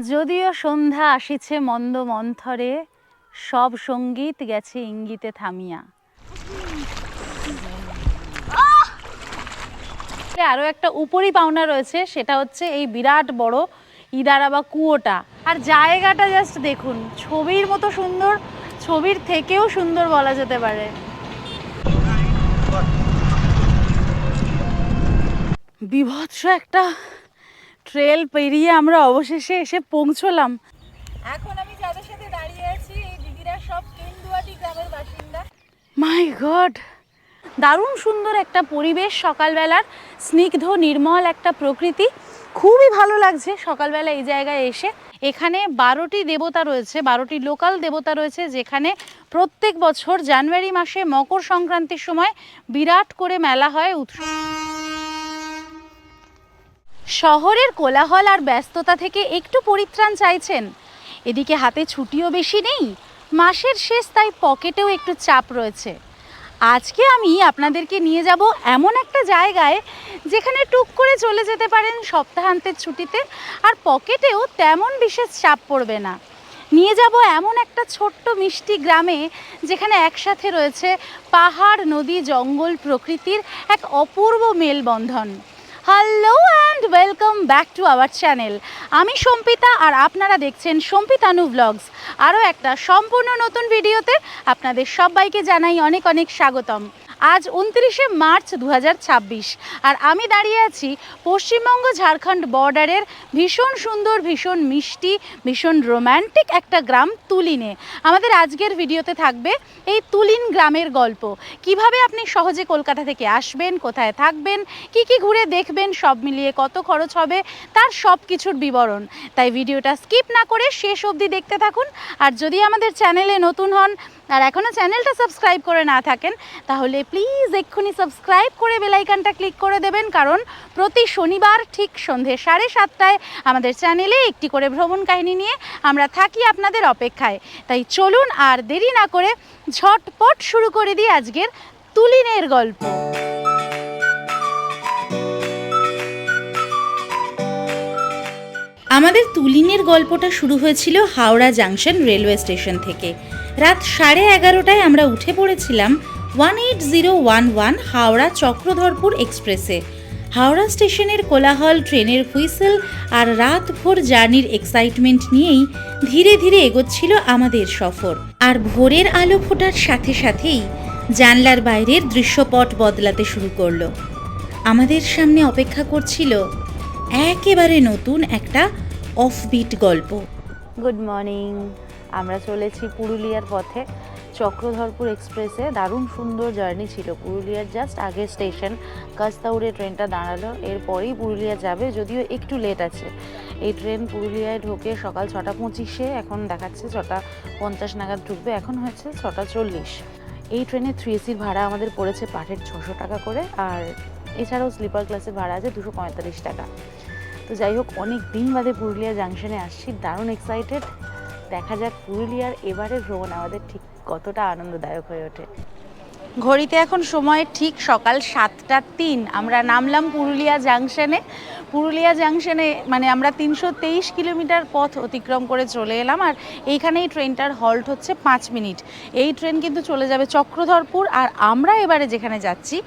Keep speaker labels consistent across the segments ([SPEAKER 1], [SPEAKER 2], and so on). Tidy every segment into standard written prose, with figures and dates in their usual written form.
[SPEAKER 1] যদিও সন্ধ্যা আসিছে মন্দ মন্থরে, সব সঙ্গীত গেছে ইঙ্গিতে থামিয়া। আরও একটা উপরি পাওনা রয়েছে, সেটা হচ্ছে এই বিরাট বড় ইদারা বা কুয়োটা। আর জায়গাটা জাস্ট দেখুন, ছবির মতো সুন্দর, ছবির থেকেও সুন্দর বলা যেতে পারে। বিভৎস একটা ট্রেল পেরিয়ে আমরা অবশেষে এসে পৌঁছলাম। এখন আমি যাদের সাথে দাঁড়িয়ে আছি, এই দিদিরা সব কেন্দুয়াটি গ্রামের বাসিন্দা। মাই গড, দারুণ সুন্দর একটা পরিবেশ, সকালবেলার স্নিগ্ধ নির্মল একটা প্রকৃতি, খুবই ভালো লাগছে সকালবেলা এই জায়গায় এসে। এখানে 12টি দেবতা রয়েছে, 12টি লোকাল দেবতা রয়েছে, যেখানে প্রত্যেক বছর জানুয়ারি মাসে মকর সংক্রান্তির সময় বিরাট করে মেলা হয়। শহরের কোলাহল আর ব্যস্ততা থেকে একটু পরিত্রাণ চাইছেন, এদিকে হাতে ছুটিও বেশি নেই, মাসের শেষ, তাই পকেটেও একটু চাপ রয়েছে। আজকে আমি আপনাদেরকে নিয়ে যাব এমন একটা জায়গায় যেখানে টুক করে চলে যেতে পারেন সপ্তাহান্তের ছুটিতে, আর পকেটেও তেমন বিশেষ চাপ পড়বে না। নিয়ে যাব এমন একটা ছোট্ট মিষ্টি গ্রামে, যেখানে একসাথে রয়েছে পাহাড়, নদী, জঙ্গল, প্রকৃতির এক অপূর্ব মেলবন্ধন। Hello and welcome back to our channel. আমি সম্পিতা আর আপনারা দেখছেন সম্পিতানু ব্লগস। আরও একটা সম্পূর্ণ নতুন ভিডিওতে আপনাদের সবাইকে জানাই অনেক অনেক স্বাগতম। আজ 29শে মার্চ 2026, আর আমি দাঁড়িয়ে আছি পশ্চিমবঙ্গ ঝাড়খণ্ড বর্ডারের ভীষণ সুন্দর, ভীষণ মিষ্টি, ভীষণ রোম্যান্টিক একটা গ্রাম তুলিনে। আমাদের আজকের ভিডিওতে থাকবে এই তুলিন গ্রামের গল্প। কিভাবে আপনি সহজে কলকাতা থেকে আসবেন, কোথায় থাকবেন, কি কি ঘুরে দেখবেন, সব মিলিয়ে কত খরচ হবে, তার সব কিছুর বিবরণ। তাই ভিডিওটা স্কিপ না করে শেষ অবধি দেখতে থাকুন। আর যদি আমাদের চ্যানেলে নতুন হন আর এখনও চ্যানেলটা সাবস্ক্রাইব করে না থাকেন, তাহলে প্লিজ এক্ষুনি সাবস্ক্রাইব করে বেল আইকনটা ক্লিক করে দেবেন, কারণ প্রতি শনিবার ঠিক সন্ধে 7:30টায় আমাদের চ্যানেলে একটি করে ভ্রমণ কাহিনী নিয়ে আমরা থাকি আপনাদের অপেক্ষায়। তাই চলুন আর দেরি না করে ঝটপট শুরু করে দিই আজকের তুলিনের গল্প। আমাদের তুলিনের গল্পটা শুরু হয়েছিল হাওড়া জাংশন রেলওয়ে স্টেশন থেকে। রাত 11:30টায় আমরা উঠে পড়েছিলাম 18011 হাওড়া চক্রধরপুর এক্সপ্রেসে। হাওড়া স্টেশনের কোলাহল, ট্রেনের হুইসেল আর রাতভর জার্নির এক্সাইটমেন্ট নিয়েই ধীরে ধীরে এগোচ্ছিল আমাদের সফর। আর ভোরের আলো ফোটার সাথে সাথেই জানলার বাইরের দৃশ্যপট বদলাতে শুরু করলো। আমাদের সামনে অপেক্ষা করছিল একেবারে নতুন একটা অফবিট গল্প। গুড মর্নিং, আমরা চলেছি পুরুলিয়ার পথে চক্রধরপুর এক্সপ্রেসে। দারুণ সুন্দর জার্নি ছিল। পুরুলিয়ার জাস্ট আগের স্টেশন কাস্তাউরে ট্রেনটা দাঁড়ালো, এরপরেই পুরুলিয়া যাবে, যদিও একটু লেট আছে। এই ট্রেন পুরুলিয়ায় ঢোকে সকাল 6:25, এখন দেখাচ্ছে 6:50 নাগাদ ঢুকবে, এখন হয়েছে 6:40। এই ট্রেনে 3AC ভাড়া আমাদের পড়েছে পাঠের 600 টাকা করে, আর এছাড়াও স্লিপার ক্লাসের ভাড়া আছে 245 টাকা। তো যাই হোক, অনেক দিন বাদে পুরুলিয়া জাংশনে আসছি, দারুণ এক্সাইটেড। দেখা যাক পুরুলিয়ার এবারের ভ্রমণ আমাদের ঠিক কতটা আনন্দদায়ক হয়ে ওঠে। ঘড়িতে এখন সময় ঠিক সকাল 7:03। আমরা নামলাম পুরুলিয়া জাংশনে। পুরুলিয়া জাংশনে মানে আমরা 323 কিলোমিটার পথ অতিক্রম করে চলে এলাম, আর এইখানেই ট্রেনটার হল্ট হচ্ছে 5 মিনিট। এই ট্রেন কিন্তু চলে যাবে চক্রধরপুর, আর আমরা এবারে যেখানে যাচ্ছি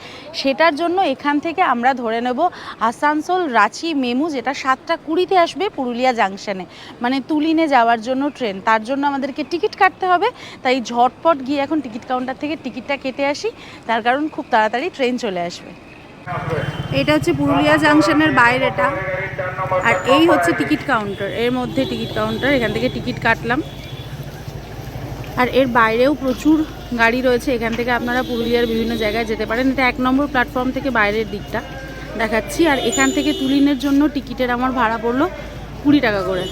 [SPEAKER 1] সেটার জন্য এখান থেকে আমরা ধরে নেব আসানসোল রাঁচি মেমু, যেটা 7:20-তে আসবে পুরুলিয়া জাংশনে, মানে তুলিনে যাওয়ার জন্য ট্রেন। তার জন্য আমাদেরকে টিকিট কাটতে হবে, তাই ঝটপট গিয়ে এখন টিকিট কাউন্টার থেকে টিকিটটা কেটে আসি, তার কারণ খুব তাড়াতাড়ি ট্রেন চলে আসবে। এটা হচ্ছে পুরুলিয়া জাংশনের বাইরেটা, আর এই হচ্ছে টিকিট কাউন্টার। এর মধ্যে টিকিট কাউন্টার, এখান থেকে টিকিট কাটলাম। আর এর বাইরেও প্রচুর গাড়ি রয়েছে, এখান থেকে আপনারা পুরুলিয়ার বিভিন্ন জায়গায় যেতে পারেন। এটা 1 নম্বর প্ল্যাটফর্ম থেকে বাইরের দিকটা দেখাচ্ছি। আর এখান থেকে তুলিনের জন্য টিকিটের আমার ভাড়া পড়লো 20 টাকা করে।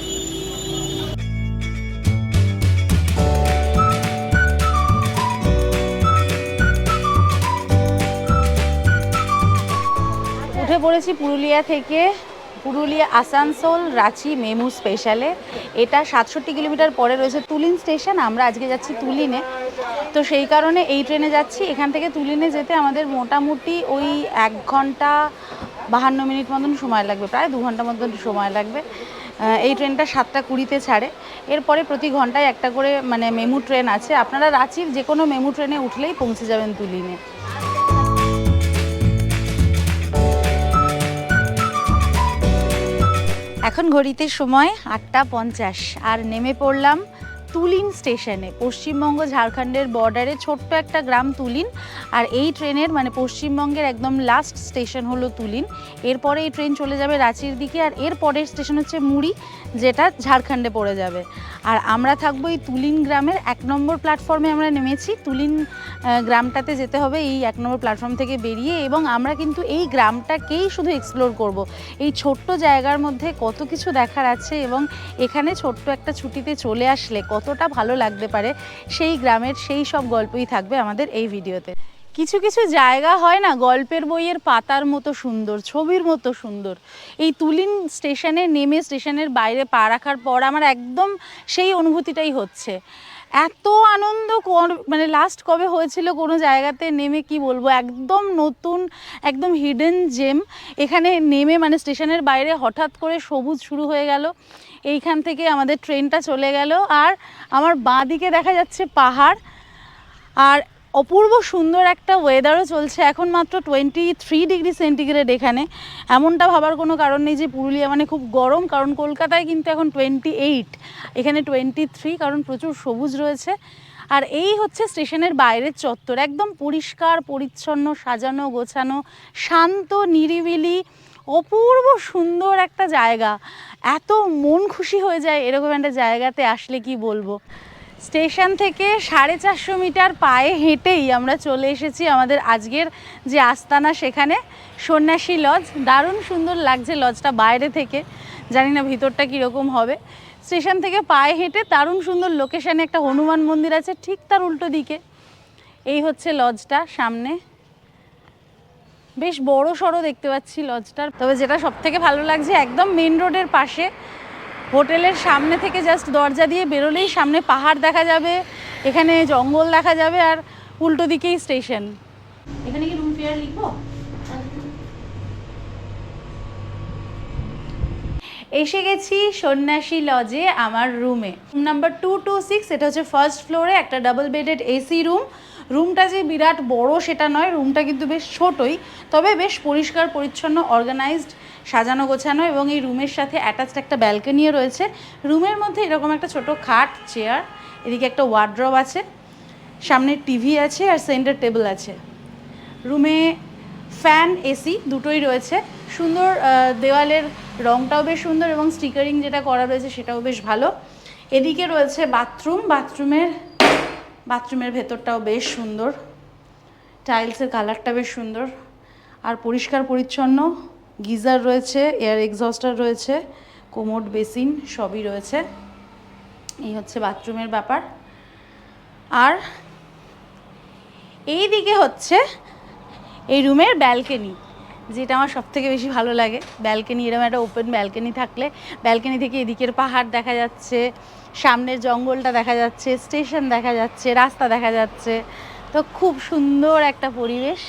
[SPEAKER 1] উঠে পড়েছি পুরুলিয়া থেকে, পুরুলিয়া আসানসোল রাঁচি মেমু স্পেশালে। এটা 67 কিলোমিটার পরে রয়েছে তুলিন স্টেশন। আমরা আজকে যাচ্ছি তুলিনে, তো সেই কারণে এই ট্রেনে যাচ্ছি। এখান থেকে তুলিনে যেতে আমাদের মোটামুটি ওই 1 ঘন্টা 52 মিনিট মতন সময় লাগবে, প্রায় 2 ঘন্টা মতন সময় লাগবে। এই ট্রেনটা 7:20-তে ছাড়ে। এরপরে প্রতি ঘন্টায় একটা করে মানে মেমু ট্রেন আছে। আপনারা রাঁচির যে কোনো মেমু ট্রেনে উঠলেই পৌঁছে যাবেন তুলিনে। এখন ঘড়িতে সময় 8:50 আর নেমে পড়লাম তুলিন স্টেশনে। পশ্চিমবঙ্গ ঝাড়খণ্ডের বর্ডারে ছোট্ট একটা গ্রাম তুলিন। আর এই ট্রেনের মানে পশ্চিমবঙ্গের একদম লাস্ট স্টেশন হলো তুলিন। এরপরে এই ট্রেন চলে যাবে রাঁচির দিকে, আর এর পরের স্টেশন হচ্ছে মুড়ি, যেটা ঝাড়খণ্ডে পড়ে যাবে। আর আমরা থাকবো এই তুলিন গ্রামের 1 নম্বর প্ল্যাটফর্মে। আমরা নেমেছি। তুলিন গ্রামটাতে যেতে হবে এই 1 নম্বর প্ল্যাটফর্ম থেকে বেরিয়ে, এবং আমরা কিন্তু এই গ্রামটাকেই শুধু এক্সপ্লোর করব। এই ছোট্ট জায়গার মধ্যে কত কিছু দেখার আছে, এবং এখানে ছোট্ট একটা ছুটিতে চলে আসলে কতটা ভালো লাগতে পারে সেই গ্রামের সেই সব গল্পই থাকবে আমাদের এই ভিডিওতে। কিছু কিছু জায়গা হয় না গল্পের বইয়ের পাতার মতো সুন্দর, ছবির মতো সুন্দর। এই তুলিন স্টেশনে নেমে স্টেশনের বাইরে পা রাখার পর আমার একদম সেই অনুভূতিটাই হচ্ছে। এত আনন্দ মানে লাস্ট কবে হয়েছিল কোনো জায়গাতে নেমে, কি বলবো, একদম নতুন, একদম হিডেন জেম। এখানে নেমে মানে স্টেশনের বাইরে হঠাৎ করে সবুজ শুরু হয়ে গেল। এইখান থেকে আমাদের ট্রেনটা চলে গেল, আর আমার বাঁ দিকে দেখা যাচ্ছে পাহাড়, আর অপূর্ব সুন্দর একটা ওয়েদারও চলছে। এখন মাত্র 23 ডিগ্রি সেন্টিগ্রেড এখানে। এমনটা ভাবার কোনো কারণ নেই যে পুরুলিয়া মানে খুব গরম, কারণ কলকাতায় কিন্তু এখন 28, এখানে 23, কারণ প্রচুর সবুজ রয়েছে। আর এই হচ্ছে স্টেশনের বাইরের চত্বর, একদম পরিষ্কার পরিচ্ছন্ন, সাজানো গোছানো, শান্ত নিরিবিলি, অপূর্ব সুন্দর একটা জায়গা। এত মন খুশি হয়ে যায় এরকম একটা জায়গাতে আসলে, কি বলবো। স্টেশন থেকে 450 মিটার পায়ে হেঁটেই আমরা চলে এসেছি আমাদের আজকের যে আস্তানা, সেখানে সন্ন্যাসী লজ। দারুণ সুন্দর লাগছে লজটা বাইরে থেকে, জানি না ভিতরটা কীরকম হবে। স্টেশন থেকে পায়ে হেঁটে দারুণ সুন্দর লোকেশানে একটা হনুমান মন্দির আছে ঠিক তার উল্টো দিকে। এই হচ্ছে লজটা, সামনে বেশ বড় সড়ো দেখতে পাচ্ছি লজটার। তবে যেটা সব থেকে ভালো লাগছে, একদম মেন রোডের পাশে, হোটেলের সামনে থেকে জাস্ট দরজা দিয়ে বেরোলেই সামনে পাহাড় দেখা যাবে, এখানে জঙ্গল দেখা যাবে, আর উল্টো দিকেই স্টেশন। এখানে কি রুম ফেয়ার লিখবো? এসে গেছি সন্ন্যাসী লজে, আমার রুমে। রুম নাম্বার 226, এটা হচ্ছে ফার্স্ট ফ্লোরে একটা ডাবল বেডেড এসি রুম। রুমটা যে বিরাট বড় সেটা নয়, রুমটা কিন্তু বেশ ছোটই, তবে বেশ পরিষ্কার পরিচ্ছন্ন, অর্গানাইজড, সাজানো গোছানো, এবং এই রুমের সাথে অ্যাটাচড একটা ব্যালকনিও রয়েছে। রুমের মধ্যে এরকম একটা ছোট খাট, চেয়ার, এদিকে একটা ওয়ার্ড্রব আছে, সামনে টিভি আছে, আর সেন্টার টেবিল আছে। রুমে ফ্যান, এসি দুটোই রয়েছে। সুন্দর, দেওয়ালের রংটাও বেশ সুন্দর, এবং স্টিকারিং যেটা করা রয়েছে সেটাও বেশ ভালো। এদিকে রয়েছে বাথরুম। বাথরুমের ভেতরটাও বেশ সুন্দর, টাইলসের কালারটা বেশ সুন্দর, আর পরিষ্কার পরিচ্ছন্ন। গিজার রয়েছে, এয়ার এক্সস্টার রয়েছে, কোমোড, বেসিন সবই রয়েছে। এই হচ্ছে বাথরুমের ব্যাপার। আর এই দিকে হচ্ছে এই রুমের ব্যালকনি, যেটা আমার সবথেকে বেশি ভালো লাগে। ব্যালকনি, এরকম একটা ওপেন ব্যালকনি থাকলে, ব্যালকনি থেকে এদিকের পাহাড় দেখা যাচ্ছে, সামনের জঙ্গলটা দেখা যাচ্ছে, স্টেশন দেখা যাচ্ছে, রাস্তা দেখা যাচ্ছে। তো খুব সুন্দর একটা পরিবেশ,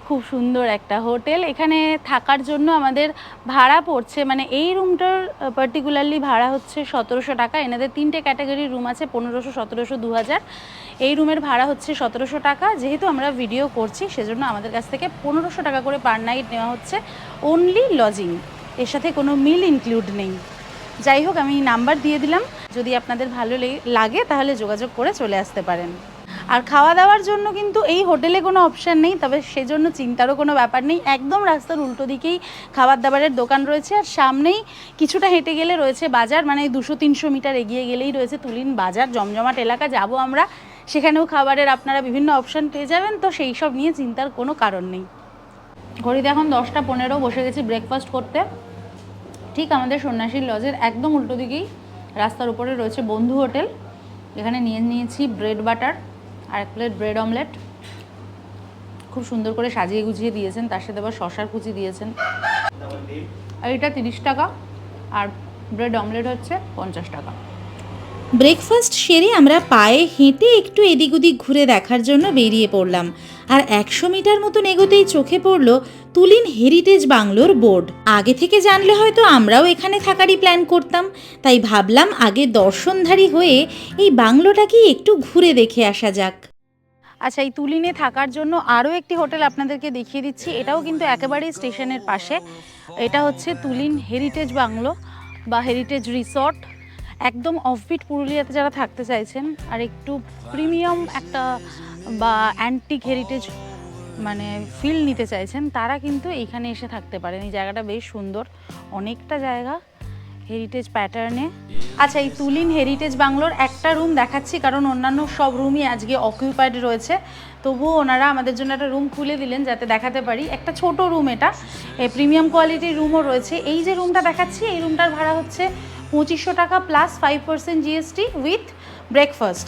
[SPEAKER 1] খুব সুন্দর একটা হোটেল। এখানে থাকার জন্য আমাদের ভাড়া পড়ছে, মানে এই রুমটার পার্টিকুলারলি ভাড়া হচ্ছে 1700 টাকা। এনাদের 3টে ক্যাটাগরির রুম আছে, 1500, 1700, 2000। এই রুমের ভাড়া হচ্ছে 1700 টাকা। যেহেতু আমরা ভিডিও করছি সেজন্য আমাদের কাছ থেকে 1500 টাকা করে পার নাইট নেওয়া হচ্ছে, অনলি লজিং, এর সাথে কোনো মিল ইনক্লুড নেই। যাই হোক, আমি নাম্বার দিয়ে দিলাম, যদি আপনাদের ভালো লাগে তাহলে যোগাযোগ করে চলে আসতে পারেন। আর খাওয়া দাওয়ার জন্য কিন্তু এই হোটেলে কোনো অপশান নেই, তবে সেজন্য চিন্তারও কোনো ব্যাপার নেই। একদম রাস্তার উল্টো দিকেই খাবার দাবারের দোকান রয়েছে, আর সামনেই কিছুটা হেঁটে গেলে রয়েছে বাজার, মানে 200-300 মিটার এগিয়ে গেলেই রয়েছে তুলিন বাজার। জমজমাট এলাকা, যাব আমরা, সেখানেও খাবারের আপনারা বিভিন্ন অপশান পেয়ে যাবেন। তো সেই সব নিয়ে চিন্তার কোনো কারণ নেই। ঘড়িতে এখন 10:15, বসে গেছি ব্রেকফাস্ট করতে। ঠিক আমাদের সন্ন্যাসী লজের একদম উল্টো দিকেই রাস্তার উপরে রয়েছে বন্ধু হোটেল। এখানে নিয়েছি ব্রেড বাটার আর 1 প্লেট ব্রেড অমলেট। খুব সুন্দর করে সাজিয়ে গুছিয়ে দিয়েছেন, তার সাথে আবার শশার কুচি দিয়েছেন। আর এটা 30 টাকা, আর ব্রেড অমলেট হচ্ছে 50 টাকা।
[SPEAKER 2] ব্রেকফাস্ট সেরে আমরা পায়ে হেঁটে একটু এদিক ওদিক ঘুরে দেখার জন্য বেরিয়ে পড়লাম।
[SPEAKER 1] আর 100 মিটার মতন এগোতেই চোখে পড়ল তুলিন হেরিটেজ বাংলোর বোর্ড। আগে থেকে জানলে হয়তো আমরাও এখানে থাকারই প্ল্যান করতাম, তাই ভাবলাম আগে দর্শনধারী হয়ে এই বাংলোটাকেই একটু ঘুরে দেখে আসা যাক। আচ্ছা, এই তুলিনে থাকার জন্য আরও একটি হোটেল আপনাদেরকে দেখিয়ে দিচ্ছি। এটাও কিন্তু একেবারেই স্টেশনের পাশে। এটা হচ্ছে তুলিন হেরিটেজ বাংলো বা হেরিটেজ রিসর্ট। একদম অফবিট পুরুলিয়াতে যারা থাকতে চাইছেন আর একটু প্রিমিয়াম একটা বা অ্যান্টিক হেরিটেজ মানে ফিল নিতে চাইছেন, তারা কিন্তু এইখানে এসে থাকতে পারেন। এই জায়গাটা বেশ সুন্দর, অনেকটা জায়গা হেরিটেজ প্যাটার্নে। আচ্ছা, এই তুলিন হেরিটেজ বাংলোর একটা রুম দেখাচ্ছি, কারণ অন্যান্য সব রুমই আজকে অকুপাইড রয়েছে। তবুও ওনারা আমাদের জন্য একটা রুম খুলে দিলেন যাতে দেখাতে পারি। একটা ছোট রুম, এটা প্রিমিয়াম কোয়ালিটির রুমও রয়েছে। এই যে রুমটা দেখাচ্ছি, এই রুমটার ভাড়া হচ্ছে 2500 টাকা প্লাস 5% জিএসটি উইথ ব্রেকফাস্ট।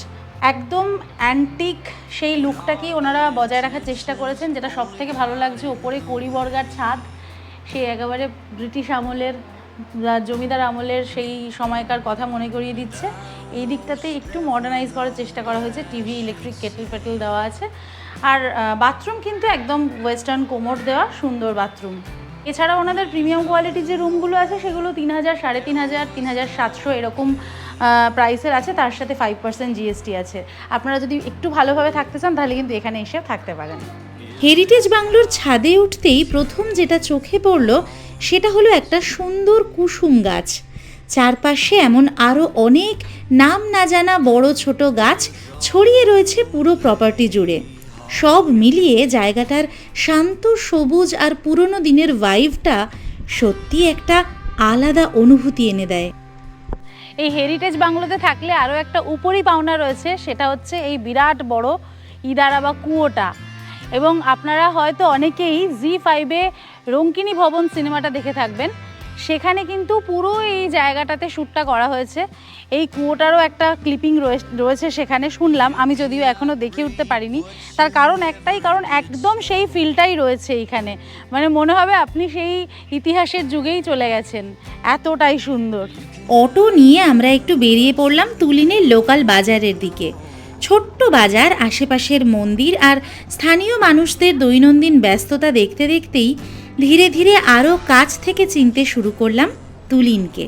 [SPEAKER 1] একদম অ্যান্টিক সেই লুকটাকেই ওনারা বজায় রাখার চেষ্টা করেছেন, যেটা সব থেকে ভালো লাগছে। ওপরে কড়িবর্গার ছাদ, সেই একেবারে ব্রিটিশ আমলের জমিদার আমলের সেই সময়কার কথা মনে করিয়ে দিচ্ছে। এই দিকটাতে একটু মডার্নাইজ করার চেষ্টা করা হয়েছে, টিভি, ইলেকট্রিক কেটেল ফেটেল দেওয়া আছে। আর বাথরুম কিন্তু একদম ওয়েস্টার্ন কোমোড দেওয়া সুন্দর বাথরুম। এছাড়া ওনাদের প্রিমিয়াম কোয়ালিটির যে রুমগুলো আছে সেগুলো 3000, 3500, 3700 এরকম প্রাইসের আছে, তার সাথে 5% জিএসটি আছে। আপনারা যদি একটু ভালোভাবে থাকতে চান তাহলে কিন্তু এখানে এসে থাকতে পারেন। হেরিটেজ বাংলোর ছাদে উঠতেই প্রথম যেটা চোখে পড়ল সেটা হলো একটা সুন্দর কুসুম গাছ। চারপাশে এমন আরও অনেক নাম না জানা বড় ছোট গাছ ছড়িয়ে রয়েছে পুরো প্রপার্টি জুড়ে। সব মিলিয়ে জায়গাটার শান্ত সবুজ আর পুরনো দিনের ভাইবটা সত্যি একটা আলাদা অনুভূতি এনে দেয়। এই হেরিটেজ বাংলোতে থাকলে আরও একটা উপরি পাওনা রয়েছে, সেটা হচ্ছে এই বিরাট বড় ইদারা বা কুয়োটা। এবং আপনারা হয়তো অনেকেই জি5-এ রঙ্কিনী ভবন সিনেমাটা দেখে থাকবেন, সেখানে কিন্তু পুরো এই জায়গাটাতে শ্যুটটা করা হয়েছে। এই কুয়োটারও একটা ক্লিপিং রয়েছে সেখানে, শুনলাম। আমি যদিও এখনও দেখে উঠতে পারিনি, তার কারণ একটাই, কারণ একদম সেই ফিলটাই রয়েছে এইখানে। মানে মনে হবে আপনি সেই ইতিহাসের যুগেই চলে গেছেন, এতটাই সুন্দর। অটো নিয়ে আমরা একটু বেরিয়ে পড়লাম তুলিনের লোকাল বাজারের দিকে। ছোট্ট বাজার, আশেপাশের মন্দির আর স্থানীয় মানুষদের দৈনন্দিন ব্যস্ততা দেখতে দেখতেই ধীরে ধীরে আরও কাছ থেকে চিনতে শুরু করলাম তুলিনকে।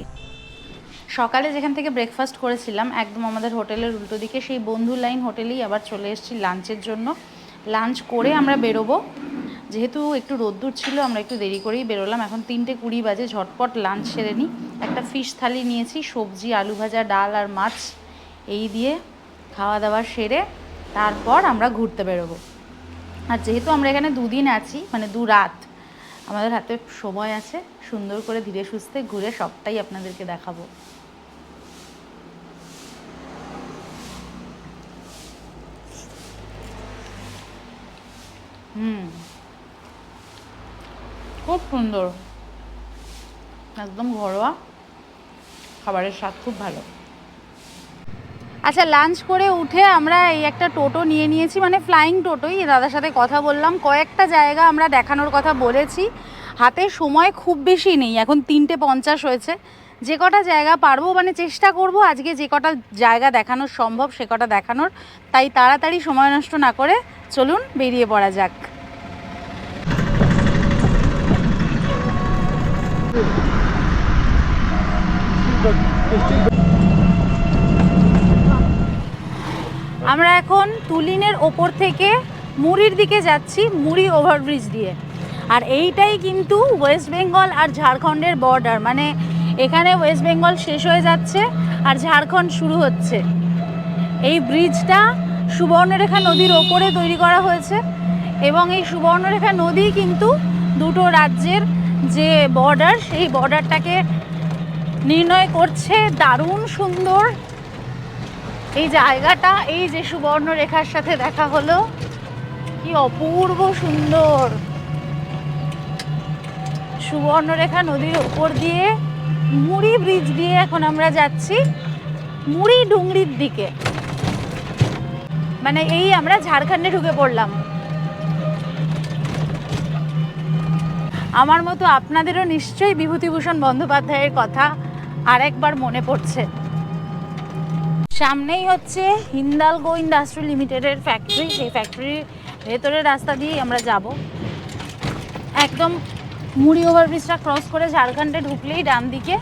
[SPEAKER 1] সকালে যেখান থেকে ব্রেকফাস্ট করেছিলাম একদম আমাদের হোটেলের উল্টো দিকে, সেই বন্ধু লাইন হোটেলেই আবার চলে এসেছি লাঞ্চের জন্য। লাঞ্চ করে আমরা বেরোবো, যেহেতু একটু রোদ্দুর ছিল আমরা একটু দেরি করেই বেরোলাম। এখন 3:20 বাজে, ঝটপট লাঞ্চ সেরে নিই। একটা ফিশ থালি নিয়েছি, সবজি, আলু ভাজা, ডাল আর মাছ, এই দিয়ে খাওয়া দাওয়া সেরে তারপর আমরা ঘুরতে বেরোবো। আর যেহেতু আমরা এখানে 2 দিন আছি, মানে 2 রাত, আমাদের হাতে সময় আছে, সুন্দর করে ধীরে সুস্থে ঘুরে সবটাই আপনাদেরকে দেখাবো। খুব সুন্দর, একদম ঘরোয়া, খাবারের স্বাদ খুব ভালো। আচ্ছা, লাঞ্চ করে উঠে আমরা এই একটা টোটো নিয়ে নিয়েছি, মানে ফ্লাইং টোটোই। দাদার সাথে কথা বললাম, কয়েকটা জায়গা আমরা দেখানোর কথা বলেছি। হাতে সময় খুব বেশি নেই, এখন 3:50 হয়েছে। যে কটা জায়গা পারবো, মানে চেষ্টা করব আজকে যে কটা জায়গা দেখানোর সম্ভব সে কটা দেখানোর। তাই তাড়াতাড়ি সময় নষ্ট না করে চলুন বেরিয়ে পড়া যাক। আমরা এখন তুলিনের ওপর থেকে মুড়ির দিকে যাচ্ছি, মুড়ি ওভারব্রিজ দিয়ে। আর এইটাই কিন্তু ওয়েস্ট বেঙ্গল আর ঝাড়খণ্ডের বর্ডার, মানে এখানে ওয়েস্ট বেঙ্গল শেষ হয়ে যাচ্ছে আর ঝাড়খণ্ড শুরু হচ্ছে। এই ব্রিজটা সুবর্ণরেখা নদীর ওপরে তৈরি করা হয়েছে এবং এই সুবর্ণরেখা নদী কিন্তু দুটো রাজ্যের যে বর্ডার, সেই বর্ডারটাকে নির্ণয় করছে। দারুণ সুন্দর এই জায়গাটা, এই যে সুবর্ণরেখার সাথে দেখা হলো, কি অপূর্ব সুন্দর। সুবর্ণরেখা নদীর ওপর দিয়ে মুড়ি ব্রিজ দিয়ে এখন আমরা যাচ্ছি মুড়ি ডুংরির দিকে, মানে এই আমরা ঝাড়খণ্ডে ঢুকে পড়লাম। আমার মতো আপনাদেরও নিশ্চয়ই বিভূতিভূষণ বন্দ্যোপাধ্যায়ের কথা আরেকবার মনে পড়ছে। সামনেই হচ্ছে হিন্দালকো ইন্ডাস্ট্রি লিমিটেডের ফ্যাক্টরি, সেই ফ্যাক্টরির ভেতরের রাস্তা দিয়েই আমরা যাব। একদম মুড়ি ওভারব্রিজটা ক্রস করে ঝাড়খণ্ডে ঢুকলেই ডান দিকে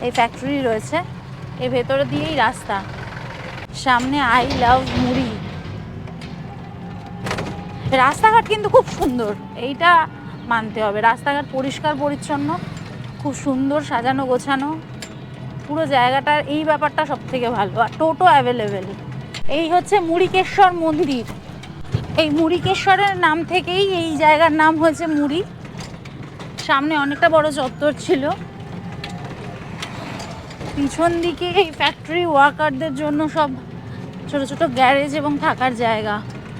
[SPEAKER 1] এই ফ্যাক্টরি রয়েছে, এই ভেতরে দিয়েই রাস্তা। সামনে আই লাভ মুড়ি। রাস্তাঘাট কিন্তু খুব সুন্দর, এইটা মানতে হবে। রাস্তাঘাট পরিষ্কার পরিচ্ছন্ন, খুব সুন্দর সাজানো গোছানো পুরো জায়গাটার, এই ব্যাপারটা সব থেকে ভালো। আর টোটো অ্যাভেলেবেল। এই হচ্ছে মুড়িকেশ্বর মন্দির। এই মুড়িকেশ্বরের নাম থেকেই এই জায়গার নাম হয়েছে মুড়ি। সামনে অনেকটা বড় চত্বর ছিল। পিছন দিকে এই ফ্যাক্টরি ওয়ার্কারদের জন্য সব ছোট ছোট গ্যারেজ এবং থাকার জায়গা।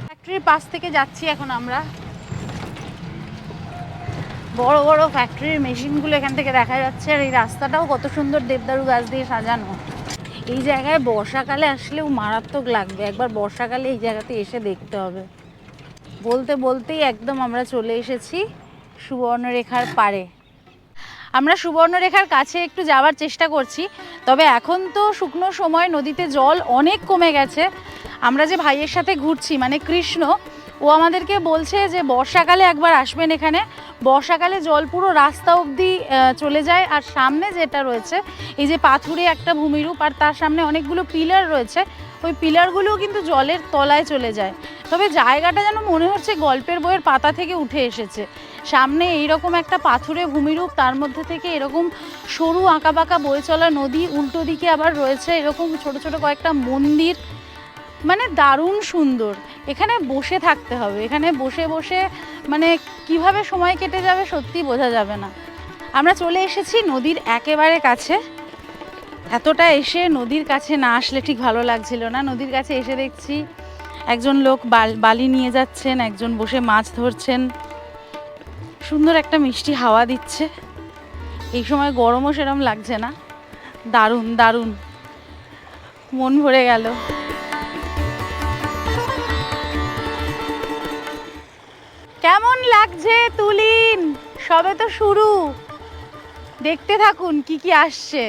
[SPEAKER 1] ফ্যাক্টরির পাশ থেকে যাচ্ছি এখন আমরা। বড় বড় ফ্যাক্টরির মেশিনগুলো এখান থেকে দেখা যাচ্ছে। আর এই রাস্তাটাও কত সুন্দর দেবদারু গাছ দিয়ে সাজানো। এই জায়গায় বর্ষাকালে আসলেও মারাত্মক লাগবে। একবার বর্ষাকালে এই জায়গাতে এসে দেখতে হবে। বলতে বলতেই একদম আমরা চলে এসেছি সুবর্ণরেখার পাড়ে। আমরা সুবর্ণরেখার কাছে একটু যাওয়ার চেষ্টা করছি, তবে এখন তো শুকনো সময়, নদীতে জল অনেক কমে গেছে। আমরা যে ভাইয়ের সাথে ঘুরছি মানে কৃষ্ণ, ও আমাদেরকে বলছে যে বর্ষাকালে একবার আসবেন এখানে। বর্ষাকালে জল পুরো রাস্তা অবধি চলে যায়। আর সামনে যেটা রয়েছে এই যে পাথুরে একটা ভূমিরূপ, আর তার সামনে অনেকগুলো পিলার রয়েছে, ওই পিলারগুলোও কিন্তু জলের তলায় চলে যায়। তবে জায়গাটা যেন মনে হচ্ছে গল্পের বইয়ের পাতা থেকে উঠে এসেছে। সামনে এইরকম একটা পাথুরে ভূমিরূপ, তার মধ্যে থেকে এরকম সরু আঁকাবাঁকা বয়ে চলা নদী, উল্টো দিকে আবার রয়েছে এরকম ছোট ছোট কয়েকটা মন্দির। মানে দারুণ সুন্দর। এখানে বসে থাকতে হবে। এখানে বসে বসে মানে কিভাবে সময় কেটে যাবে সত্যি বোঝা যাবে না। আমরা চলে এসেছি নদীর একেবারে কাছে। এতটা এসে নদীর কাছে না আসলে ঠিক ভালো লাগছিল না। নদীর কাছে এসে দেখছি একজন লোক বালি নিয়ে যাচ্ছেন, একজন বসে মাছ ধরছেন। সুন্দর একটা মিষ্টি হাওয়া দিচ্ছে। এই সময় গরমও সেরকম লাগছে না। দারুণ দারুণ, মন ভরে গেল। কেমন লাগছে তুলিন? সবে তো শুরু, দেখতে থাকুন কি কি আসছে।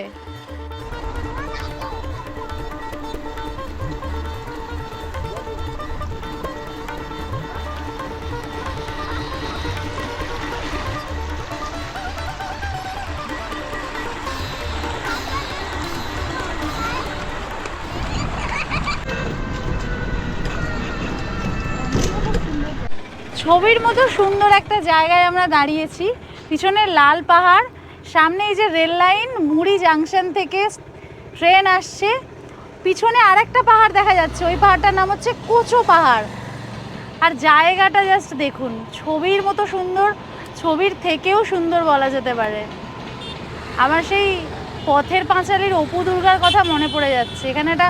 [SPEAKER 1] ছবির মতো সুন্দর একটা জায়গায় আমরা দাঁড়িয়েছি। পিছনে লাল পাহাড়, সামনে এই যে রেল লাইন, মুড়ি জাংশন থেকে ট্রেন আসছে। পিছনে আরেকটা পাহাড় দেখা যাচ্ছে, ওই পাহাড়টার নাম হচ্ছে কোচো পাহাড়। আর জায়গাটা জাস্ট দেখুন, ছবির মতো সুন্দর, ছবির থেকেও সুন্দর বলা যেতে পারে। আমার সেই পথের পাঁচালীর অপু দুর্গার কথা মনে পড়ে যাচ্ছে। এখানে একটা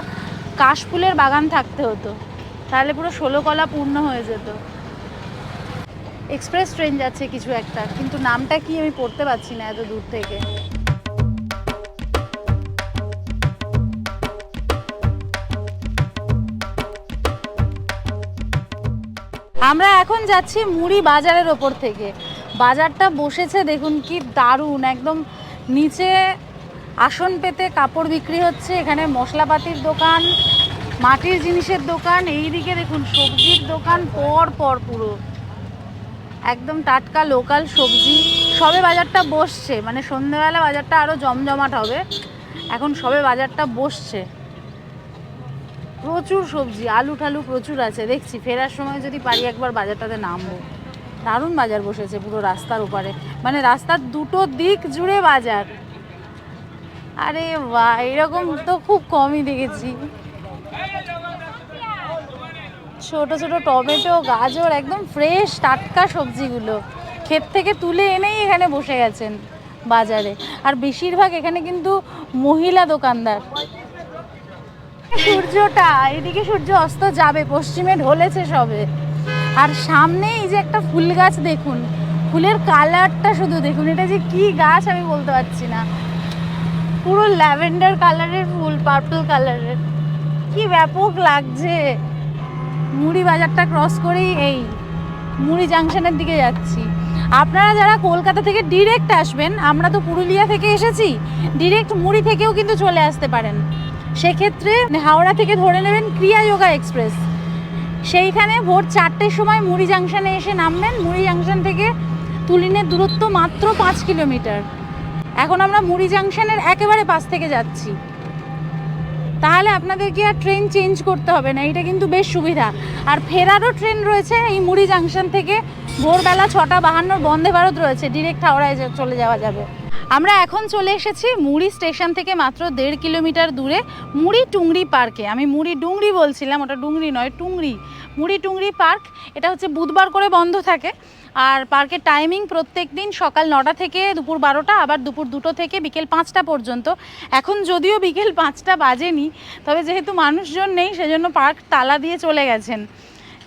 [SPEAKER 1] কাশফুলের বাগান থাকতে হতো, তাহলে পুরো 16 কলা পূর্ণ হয়ে যেত। এক্সপ্রেস ট্রেন যাচ্ছে কিছু একটা, কিন্তু নামটা কি আমি পড়তে পারছি না এত দূর থেকে। আমরা এখন যাচ্ছি মুড়ি বাজারের ওপর থেকে। বাজারটা বসেছে দেখুন কি দারুণ। একদম নিচে আসন পেতে কাপড় বিক্রি হচ্ছে, এখানে মশলাপাতির দোকান, মাটির জিনিসের দোকান, এইদিকে দেখুন সবজির দোকান পর পর পুরো একদম টাটকা লোকাল সবজি। সবে বাজারটা বসছে, মানে সন্ধ্যেবেলা বাজারটা আরও জমজমাট হবে। এখন সবে বাজারটা বসছে। প্রচুর সবজি, আলু ঠালু প্রচুর আছে। দেখছি ফেরার সময় যদি পারি একবার বাজারটাতে নামবো। দারুণ বাজার বসেছে পুরো রাস্তার ওপারে, মানে রাস্তার দুটো দিক জুড়ে বাজার। আরে বাহ, এরকম তো খুব কমই দেখেছি। ছোট ছোট টমেটো, গাজর, একদম ফ্রেশ টাটকা সবজিগুলো ক্ষেত থেকে তুলে এনেই এখানে বসে গেছেন বাজারে। আর বেশিরভাগ এখানে কিন্তু মহিলা দোকানদার। সূর্যটা এদিকে, সূর্য অস্ত যাবে, পশ্চিমে ঢলেছে সবে। আর সামনে এই যে একটা ফুল গাছ দেখুন, ফুলের কালারটা শুধু দেখুন। এটা যে কি গাছ আমি বলতে পারছি না। পুরো ল্যাভেন্ডার কালারের ফুল, পার্পল কালারের, কি ব্যাপক লাগছে। মুড়ি বাজারটা ক্রস করেই এই মুড়ি জাংশনের দিকে যাচ্ছি। আপনারা যারা কলকাতা থেকে ডিরেক্ট আসবেন, আমরা তো পুরুলিয়া থেকে এসেছি, ডিরেক্ট মুড়ি থেকেও কিন্তু চলে আসতে পারেন। সেক্ষেত্রে হাওড়া থেকে ধরে নেবেন ক্রিয়া যোগা এক্সপ্রেস। সেইখানে ভোর 4টের সময় মুড়ি জাংশনে এসে নামবেন। মুড়ি জাংশন থেকে তুলিনের দূরত্ব মাত্র 5 কিলোমিটার। এখন আমরা মুড়ি জাংশনের একেবারে পাশ থেকে যাচ্ছি, তাহলে আপনাদেরকে আর ট্রেন চেঞ্জ করতে হবে না। এটা কিন্তু বেশ সুবিধা। আর ফেরারও ট্রেন রয়েছে এই মুড়ি জাংশন থেকে, ভোরবেলা 6:52 বন্দে ভারত রয়েছে, ডিরেক্ট হাওড়ায় চলে যাওয়া যাবে। আমরা এখন চলে এসেছি মুড়ি স্টেশন থেকে মাত্র 1.5 কিলোমিটার দূরে মুড়ি টুংরি পার্কে। আমি মুড়ি ডুংরি বলছিলাম, ওটা ডুংরি নয়, টুংরি। মুড়ি টুংরি পার্ক, এটা হচ্ছে বুধবার করে বন্ধ থাকে। আর পার্কের টাইমিং প্রত্যেক দিন সকাল 9টা থেকে দুপুর 12টা, আবার দুপুর 2টো থেকে বিকেল 5টা পর্যন্ত। এখন যদিও বিকেল 5টা বাজেনি, তবে যেহেতু মানুষজন নেই সেজন্য পার্ক তালা দিয়ে চলে গেছেন,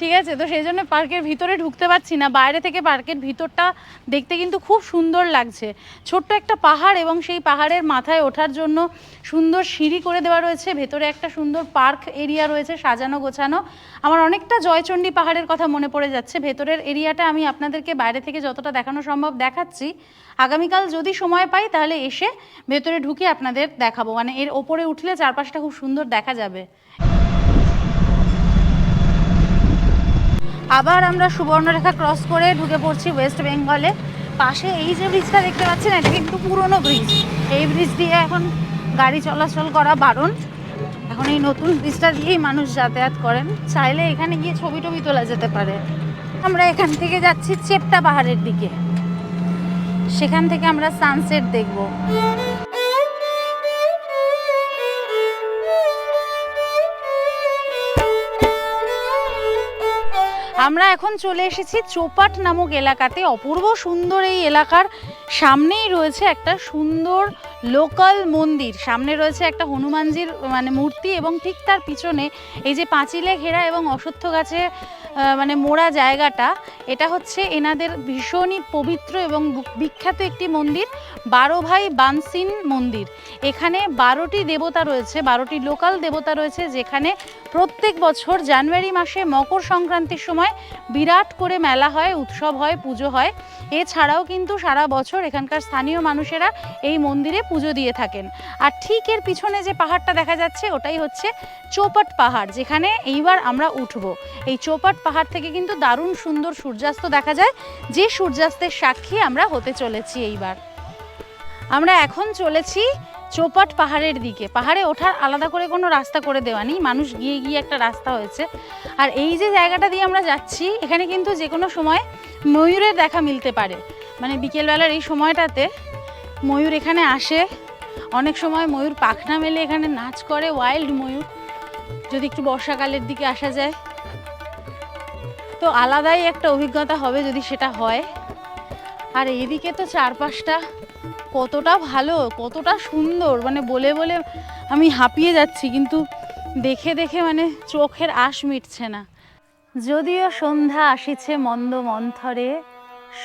[SPEAKER 1] ঠিক আছে? তো সেই জন্য পার্কের ভিতরে ঢুকতে পারছি না। বাইরে থেকে পার্কের ভিতরটা দেখতে কিন্তু খুব সুন্দর লাগছে। ছোট্ট একটা পাহাড়, এবং সেই পাহাড়ের মাথায় ওঠার জন্য সুন্দর সিঁড়ি করে দেওয়া রয়েছে। ভেতরে একটা সুন্দর পার্ক এরিয়া রয়েছে সাজানো গোছানো। আমার অনেকটা জয়চণ্ডী পাহাড়ের কথা মনে পড়ে যাচ্ছে। ভেতরের এরিয়াটা আমি আপনাদেরকে বাইরে থেকে যতটা দেখানো সম্ভব দেখাচ্ছি। আগামীকাল যদি সময় পাই তাহলে এসে ভেতরে ঢুকে আপনাদের দেখাবো। মানে এর ওপরে উঠলে চারপাশটা খুব সুন্দর দেখা যাবে। আবার আমরা সুবর্ণরেখা ক্রস করে ঢুকে পড়ছি ওয়েস্ট বেঙ্গলে। পাশে এই যে ব্রিজটা দেখতে পাচ্ছেন, এটা কিন্তু পুরনো ব্রিজ। এই ব্রিজ দিয়ে এখন গাড়ি চলাচল করা বারণ। এখন এই নতুন ব্রিজটা দিয়েই মানুষ যাতায়াত করেন। চাইলে এখানে গিয়ে ছবি টবি তোলা যেতে পারে। আমরা এখান থেকে যাচ্ছি চেপটা পাহাড়ের দিকে, সেখান থেকে আমরা সানসেট দেখব। আমরা এখন চলে এসেছি চৌপাট নামক এলাকাতে। অপূর্ব সুন্দর এই এলাকার সামনেই রয়েছে একটা সুন্দর লোকাল মন্দির। সামনে রয়েছে একটা হনুমানজির মানে মূর্তি, এবং ঠিক তার পিছনে এই যে পাঁচিলে ঘেরা এবং অশ্বত্থ গাছে মানে মোড়া জায়গাটা, এটা হচ্ছে এনাদের ভীষণই পবিত্র এবং বিখ্যাত একটি মন্দির, 12 ভাই বানসিন মন্দির। এখানে 12টি দেবতা রয়েছে, 12টি লোকাল দেবতা রয়েছে, যেখানে প্রত্যেক বছর জানুয়ারি মাসে মকর সংক্রান্তির সময় বিরাট করে মেলা হয়, উৎসব হয়, পুজো হয়। এছাড়াও কিন্তু সারা বছর এখানকার স্থানীয় মানুষেরা এই মন্দিরে পুজো দিয়ে থাকেন। আর ঠিক এর পিছনে যে পাহাড়টা দেখা যাচ্ছে ওটাই হচ্ছে চৌপাট পাহাড়, যেখানে এইবার আমরা উঠব। এই চৌপাট পাহাড় থেকে কিন্তু দারুণ সুন্দর সূর্যাস্ত দেখা যায়, যে সূর্যাস্তের সাক্ষী আমরা হতে চলেছি এইবার। আমরা এখন চলেছি চৌপাট পাহাড়ের দিকে। পাহাড়ে ওঠার আলাদা করে কোনো রাস্তা করে দেওয়া নেই, মানুষ গিয়ে গিয়ে একটা রাস্তা হয়েছে। আর এই যে জায়গাটা দিয়ে আমরা যাচ্ছি, এখানে কিন্তু যে কোনো সময় ময়ূরের দেখা মিলতে পারে। মানে বিকেলবেলার এই সময়টাতে ময়ূর এখানে আসে। অনেক সময় ময়ূর পাখনা মেলে এখানে নাচ করে, ওয়াইল্ড ময়ূর। যদি একটু বর্ষাকালের দিকে আসা যায় তো আলাদাই একটা অভিজ্ঞতা হবে যদি সেটা হয়। আর এইদিকে তো চারপাশটা কতটা ভালো, কতটা সুন্দর, মানে বলে বলে আমি হাঁপিয়ে যাচ্ছি, কিন্তু দেখে দেখে মানে চোখের আশ মিটছে না। যদিও সন্ধ্যা আসিছে মন্দ মন্থরে,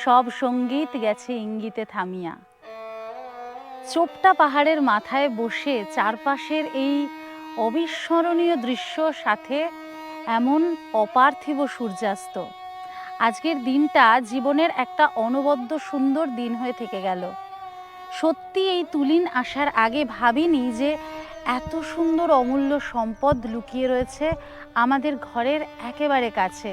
[SPEAKER 1] সব সঙ্গীত গেছে ইঙ্গিতে থামিয়া। চোপটা পাহাড়ের মাথায় বসে চারপাশের এই অবিস্মরণীয় দৃশ্য, সাথে এমন অপার্থিব সূর্যাস্ত, আজকের দিনটা জীবনের একটা অনবদ্য সুন্দর দিন হয়ে থেকে গেল। সত্যি এই তুলিন আসার আগে ভাবিনি যে এত সুন্দর অমূল্য সম্পদ লুকিয়ে রয়েছে আমাদের ঘরের একেবারে কাছে।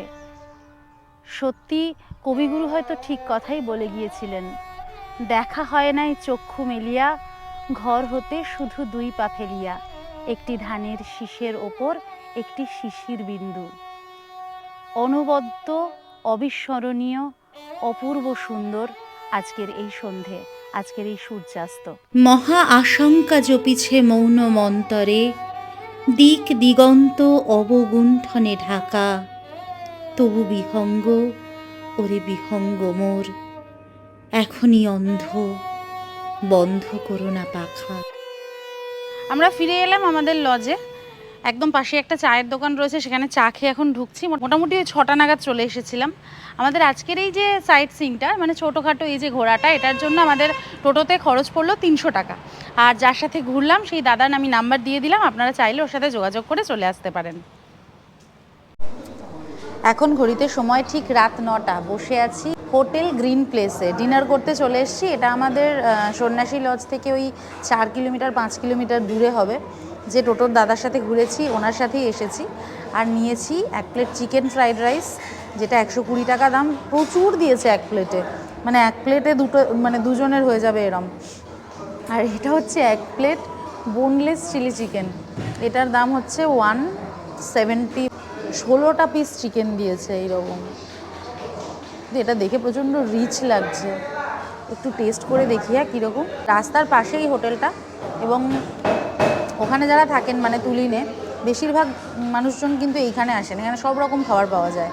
[SPEAKER 1] সত্যি কবিগুরু হয়তো ঠিক কথাই বলে গিয়েছিলেন, দেখা হয় নাই চক্ষু মেলিয়া, ঘর হতে শুধু 2 পা ফেলিয়া, একটি ধানের শীষের ওপর একটি শিশির বিন্দু। অনবদ্য, অবিস্মরণীয়, অপূর্ব সুন্দর আজকের এই সন্ধে, আজকের এই সূর্যাস্ত। মহা আশঙ্কা জপিছে মৌন মন্তরে, দিক দিগন্ত অবগুণ্ঠনে ঢাকা, তবু বিহঙ্গ, ওরে বিহঙ্গ মোর, এখনই অন্ধ, বন্ধ করো না পাখা। আমরা ফিরে এলাম আমাদের লজে। একদম পাশে একটা চায়ের দোকান রয়েছে, সেখানে চা খেয়ে এখন ঢুকছি। মোটামুটি 6টা নাগাদ চলে এসেছিলাম। আমাদের আজকের এই যে সাইট সিইংটা, মানে ছোটোখাটো এই যে ঘোরাটা, এটার জন্য আমাদের টোটোতে খরচ পড়লো 300 টাকা। আর যার সাথে ঘুরলাম সেই দাদার আমি নাম্বার দিয়ে দিলাম, আপনারা চাইলে ওর সাথে যোগাযোগ করে চলে আসতে পারেন। এখন ঘড়িতে সময় ঠিক রাত 9টা। বসে আছি হোটেল গ্রিন প্লেসে, ডিনার করতে চলে এসেছি। এটা আমাদের সন্ন্যাসী লজ থেকে ওই 4 কিলোমিটার 5 কিলোমিটার দূরে হবে। যে টোটোর দাদার সাথে ঘুরেছি ওনার সাথেই এসেছি। আর নিয়েছি 1 প্লেট চিকেন ফ্রাইড রাইস, যেটা 120 টাকা দাম। প্রচুর দিয়েছে 1 প্লেটে, মানে 1 প্লেটে দুটো, মানে দুজনের হয়ে যাবে এরম। আর এটা হচ্ছে 1 প্লেট বোনলেস চিলি চিকেন, এটার দাম হচ্ছে 170। 16টা পিস চিকেন দিয়েছে এইরকম। এটা দেখে প্রচণ্ড রিচ লাগছে, একটু টেস্ট করে দেখি কীরকম। রাস্তার পাশেই হোটেলটা, এবং ওখানে যারা থাকেন মানে তুলিনে, বেশিরভাগ মানুষজন কিন্তু এইখানে আসেন, এখানে সব রকম খাবার পাওয়া যায়।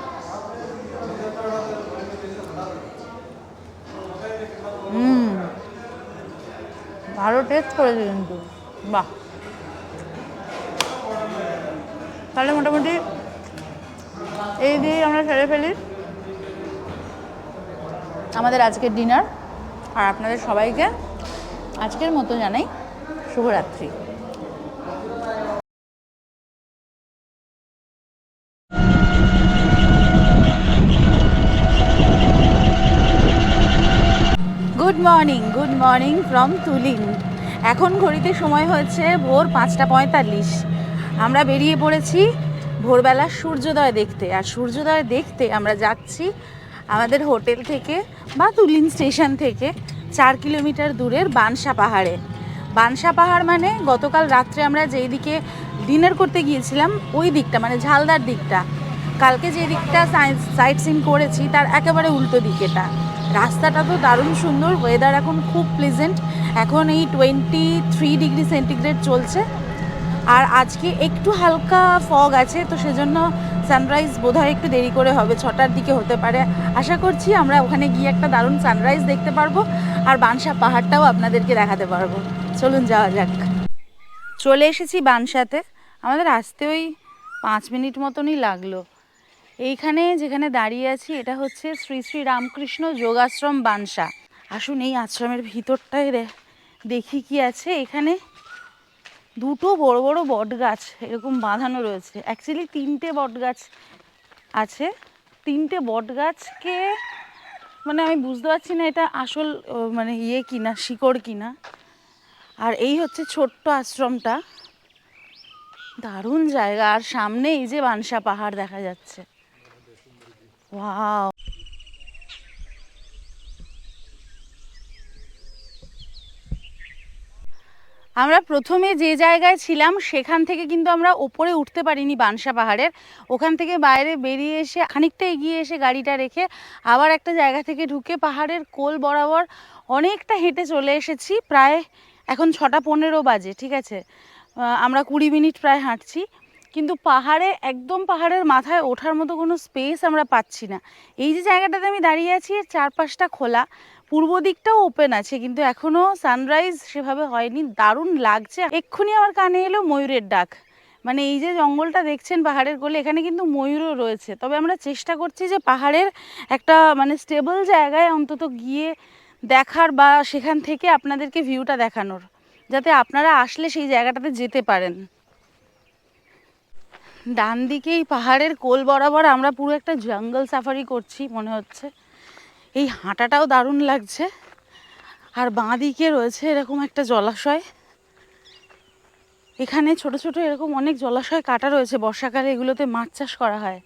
[SPEAKER 1] ভালো টেস্ট করেছে কিন্তু, বাহ। তাহলে মোটামুটি এই দিয়েই আমরা সেরে ফেলি আমাদের আজকের ডিনার। আর আপনাদের সবাইকে আজকের মতো জানাই শুভরাত্রি। Good morning from Tulin. এখন ঘড়িতে সময় হচ্ছে ভোর 5:45। আমরা বেরিয়ে পড়েছি ভোরবেলা সূর্যোদয় দেখতে। আর সূর্যোদয় দেখতে আমরা যাচ্ছি আমাদের হোটেল থেকে বা তুলিন স্টেশন থেকে 4 কিলোমিটার দূরের বানসা পাহাড়ে। বানসা পাহাড় মানে গতকাল রাত্রে আমরা যেই দিকে ডিনার করতে গিয়েছিলাম ওই দিকটা, মানে ঝালদার দিকটা। কালকে যে দিকটা সাইট সিন করেছি তার একেবারে উল্টো দিকেটা। রাস্তাটা তো দারুণ সুন্দর, ওয়েদার এখন খুব প্লেজেন্ট। এখন এই 23 ডিগ্রি সেন্টিগ্রেড চলছে। আর আজকে একটু হালকা ফগ আছে, তো সেজন্য সানরাইজ বোধহয় একটু দেরি করে হবে, 6টার দিকে হতে পারে। আশা করছি আমরা ওখানে গিয়ে একটা দারুণ সানরাইজ দেখতে পারবো, আর বানসা পাহাড়টাও আপনাদেরকে দেখাতে পারবো। চলুন যাওয়া যাক। চলে এসেছি বানসাতে, আমাদের আসতে ওই 5 মিনিট মতনই লাগলো। এইখানে যেখানে দাঁড়িয়ে আছি এটা হচ্ছে শ্রী শ্রী রামকৃষ্ণ যোগাশ্রম বানসা। আসুন এই আশ্রমের ভিতরটায় দেখি কি আছে। এখানে দুটো বড় বড় বট গাছ এরকম বাঁধানো রয়েছে। অ্যাকচুয়ালি 3টে বট গাছ আছে। 3টে বট গাছকে মানে আমি বুঝতে পারছি না এটা আসল মানে কিনা, শিকড় কিনা। আর এই হচ্ছে ছোট্ট আশ্রমটা, দারুণ জায়গা। আর সামনে এই যে বানসা পাহাড় দেখা যাচ্ছে। ওয়াও। আমরা প্রথমে যে জায়গায় ছিলাম সেখান থেকে কিন্তু আমরা ওপরে উঠতে পারিনি বানসা পাহাড়ের। ওখান থেকে বাইরে বেরিয়ে এসে খানিকটা এগিয়ে এসে গাড়িটা রেখে আবার একটা জায়গা থেকে ঢুকে পাহাড়ের কোল বরাবর অনেকটা হেঁটে চলে এসেছি। প্রায় এখন 6:15 বাজে, ঠিক আছে। আমরা 20 মিনিট প্রায় হাঁটছি, কিন্তু পাহাড়ে একদম পাহাড়ের মাথায় ওঠার মতো কোনো স্পেস আমরা পাচ্ছি না। এই যে জায়গাটাতে আমি দাঁড়িয়ে আছি এর চারপাশটা খোলা, পূর্ব দিকটাও ওপেন আছে, কিন্তু এখনও সানরাইজ সেভাবে হয়নি। দারুণ লাগছে। এক্ষুনি আমার কানে এলো ময়ূরের ডাক। মানে এই যে জঙ্গলটা দেখছেন পাহাড়ের কোলে, এখানে কিন্তু ময়ূরও রয়েছে। তবে আমরা চেষ্টা করছি যে পাহাড়ের একটা মানে স্টেবল জায়গায় অন্তত গিয়ে দেখার, বা সেখান থেকে আপনাদেরকে ভিউটা দেখানোর, যাতে আপনারা আসলে সেই জায়গাটাতে যেতে পারেন। ডান দিকেই পাহাড়ের কোল বরাবর আমরা পুরো একটা জঙ্গল সাফারি করছি মনে হচ্ছে। এই হাঁটাটাও দারুণ লাগছে। আর বাঁ দিকে রয়েছে এরকম একটা জলাশয়। এখানে ছোট ছোট এরকম অনেক জলাশয় কাটা রয়েছে, বর্ষাকালে এগুলোতে মাছ চাষ করা হয়।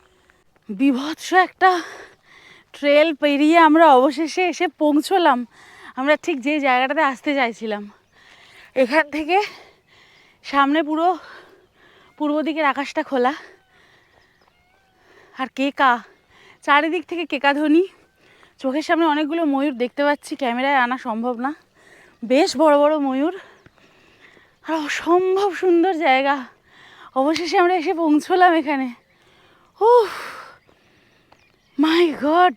[SPEAKER 1] বীভৎস একটা ট্রেল পেরিয়ে আমরা অবশেষে এসে পৌঁছলাম আমরা ঠিক যে জায়গাটাতে আসতে চাইছিলাম। এখান থেকে সামনে পুরো পূর্ব দিকের আকাশটা খোলা, আর কেকা চারিদিক থেকে কেকা ধ্বনি। চোখের সামনে অনেকগুলো ময়ূর দেখতে পাচ্ছি, ক্যামেরায় আনা সম্ভব না। বেশ বড় বড় ময়ূর, আর অসম্ভব সুন্দর জায়গা। অবশেষে আমরা এসে পৌঁছলাম এখানে। উফ মাই গড,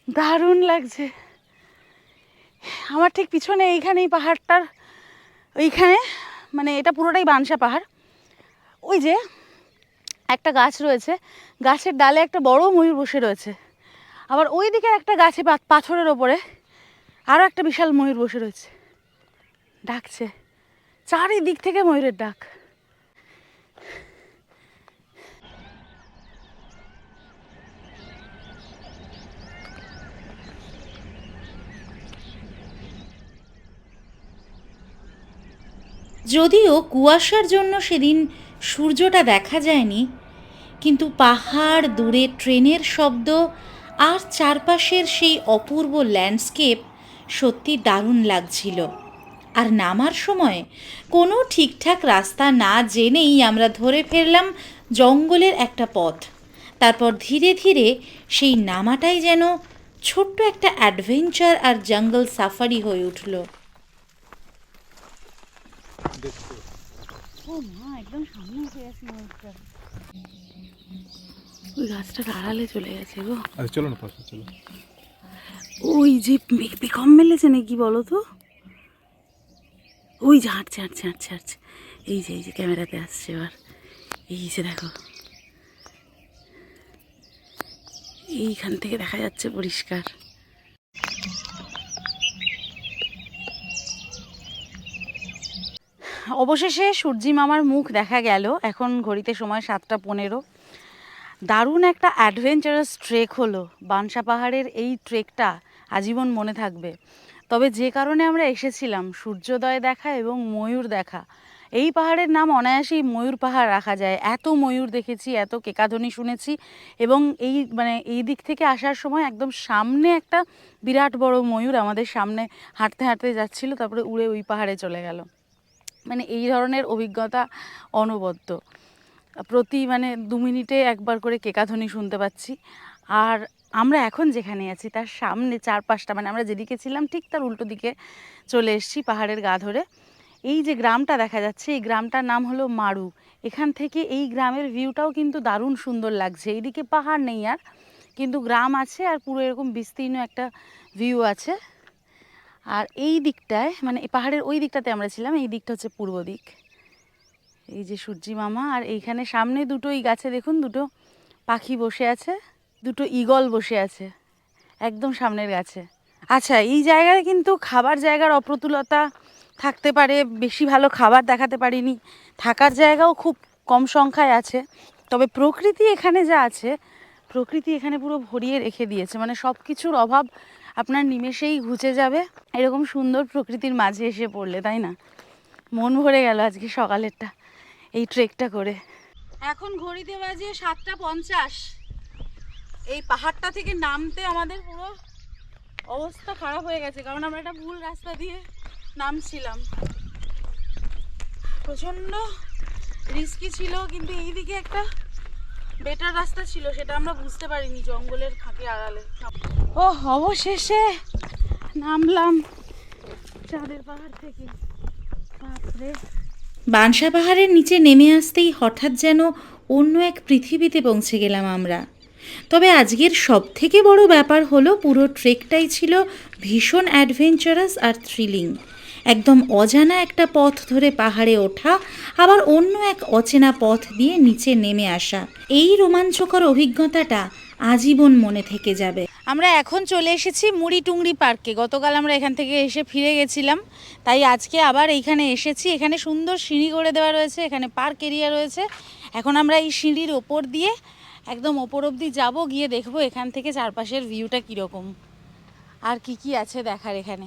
[SPEAKER 1] দারুণ লাগছে। আমার ঠিক পিছনে এইখানে এই পাহাড়টার ওইখানে, মানে এটা পুরোটাই বানসা পাহাড়। ওই যে একটা গাছ রয়েছে, গাছের ডালে একটা বড় ময়ূর বসে রয়েছে। আবার ওই দিকের একটা গাছে পাথরের ওপরে আরও একটা বিশাল ময়ূর বসে রয়েছে, ডাকছে। চারিদিক থেকে ময়ূরের ডাক। যদিও কুয়াশার জন্য সেদিন সূর্যটা দেখা যায়নি, কিন্তু পাহাড়, দূরে ট্রেনের শব্দ আর চারপাশের সেই অপূর্ব ল্যান্ডস্কেপ সত্যি দারুণ লাগছিল। আর নামার সময় কোনো ঠিকঠাক রাস্তা না জেনেই আমরা ধরে ফেললাম জঙ্গলের একটা পথ। তারপর ধীরে ধীরে সেই নামাটাই যেন ছোট্ট একটা অ্যাডভেঞ্চার আর জঙ্গল সাফারি হয়ে উঠল। ও মা, একদম সামনে এসে গেছে ময়ূরটা। ওই গাছটার আড়ালে চলে গেছে গো।
[SPEAKER 2] আচ্ছা চলো না, পাশে চলো।
[SPEAKER 1] ওই যে পেখম মেলেছে নাকি বলো তো? ওই যে হাঁটছে হাঁটছে হাঁটছে হাঁটছে, এই যে ক্যামেরাতে আসছে এবার, এই যে দেখো, এইখান থেকে দেখা যাচ্ছে পরিষ্কার। অবশেষে সূর্যি মামার মুখ দেখা গেল। এখন ঘড়িতে সময় 7:15। দারুণ একটা অ্যাডভেঞ্চারাস ট্রেক হলো। বানসা পাহাড়ের এই ট্রেকটা আজীবন মনে থাকবে। তবে যে কারণে আমরা এসেছিলাম সূর্যোদয় দেখা এবং ময়ূর দেখা, এই পাহাড়ের নাম অনায়াসেই ময়ূর পাহাড় রাখা যায়। এত ময়ূর দেখেছি, এত কেকাধ্বনি শুনেছি, এবং এই দিক থেকে আসার সময় একদম সামনে একটা বিরাট বড় ময়ূর আমাদের সামনে হাঁটতে হাঁটতে যাচ্ছিল, তারপরে উড়ে ওই পাহাড়ে চলে গেল। এই ধরনের অভিজ্ঞতা অনবদ্য। প্রতি 2 মিনিটে একবার করে কেকাধ্বনি শুনতে পাচ্ছি। আর আমরা এখন যেখানে আছি তার সামনে 4-5টা, আমরা যেদিকে ছিলাম ঠিক তার উল্টো দিকে চলে এসেছি পাহাড়ের গা ধরে। এই যে গ্রামটা দেখা যাচ্ছে, এই গ্রামটার নাম হলো মারু। এখান থেকে এই গ্রামের ভিউটাও কিন্তু দারুণ সুন্দর লাগছে। এইদিকে পাহাড় নেই আর, কিন্তু গ্রাম আছে আর পুরো এরকম বিস্তীর্ণ একটা ভিউ আছে। আর এই দিকটায় এই পাহাড়ের ওই দিকটাতে আমরা ছিলাম, এই দিকটা হচ্ছে পূর্ব দিক। এই যে সূর্যি মামা, আর এইখানে সামনে দুটো এই গাছে দেখুন, দুটো পাখি বসে আছে, দুটো ঈগল বসে আছে একদম সামনের গাছে। আচ্ছা, এই জায়গায় কিন্তু খাবার জায়গার অপ্রতুলতা থাকতে পারে, বেশি ভালো খাবার দেখাতে পারিনি, থাকার জায়গাও খুব কম সংখ্যায় আছে। তবে প্রকৃতি এখানে যা আছে, প্রকৃতি এখানে পুরো ভরিয়ে রেখে দিয়েছে। সব কিছুর অভাব আপনার নিমেষেই ঘুচে যাবে এরকম সুন্দর প্রকৃতির মাঝে এসে পড়লে, তাই না? মন ভরে গেল আজকে সকালেরটা এই ট্রেকটা করে। এখন ঘড়িতে বাজে 7:50। এই পাহাড়টা থেকে নামতে আমাদের পুরো অবস্থা খারাপ হয়ে গেছে, কারণ আমরা একটা ভুল রাস্তা দিয়ে নামছিলাম। প্রচণ্ড রিস্কি ছিল, কিন্তু এইদিকে একটা বেটার রাস্তা ছিল, সেটা আমরা বুঝতে পারিনি জঙ্গলের ফাঁকে আড়ালে। ও, অবশেষে নামলাম চাঁদের পাহাড় থেকে। বাপরে, বানসা পাহাড়ের নিচে নেমে আসতেই হঠাৎ যেন অন্য এক পৃথিবীতে পৌঁছে গেলাম আমরা। তবে আজকের সবথেকে বড় ব্যাপার হলো, পুরো ট্রেকটাই ছিল ভীষণ অ্যাডভেঞ্চারাস আর থ্রিলিং। একদম অজানা একটা পথ ধরে পাহাড়ে ওঠা, আবার অন্য এক অচেনা পথ দিয়ে নিচে নেমে আসা, এই রোমাঞ্চকর অভিজ্ঞতাটা আজীবন মনে থেকে যাবে। আমরা এখন চলে এসেছি মুড়িটুংরি পার্কে। গতকাল আমরা এখান থেকে এসে ফিরে গেছিলাম, তাই আজকে আবার এইখানে এসেছি। এখানে সুন্দর সিঁড়ি করে দেওয়া রয়েছে, এখানে পার্ক এরিয়া রয়েছে। এখন আমরা এই সিঁড়ির ওপর দিয়ে একদম ওপর অবধি যাবো, গিয়ে দেখবো এখান থেকে চারপাশের ভিউটা কীরকম আর কি আছে দেখার। এখানে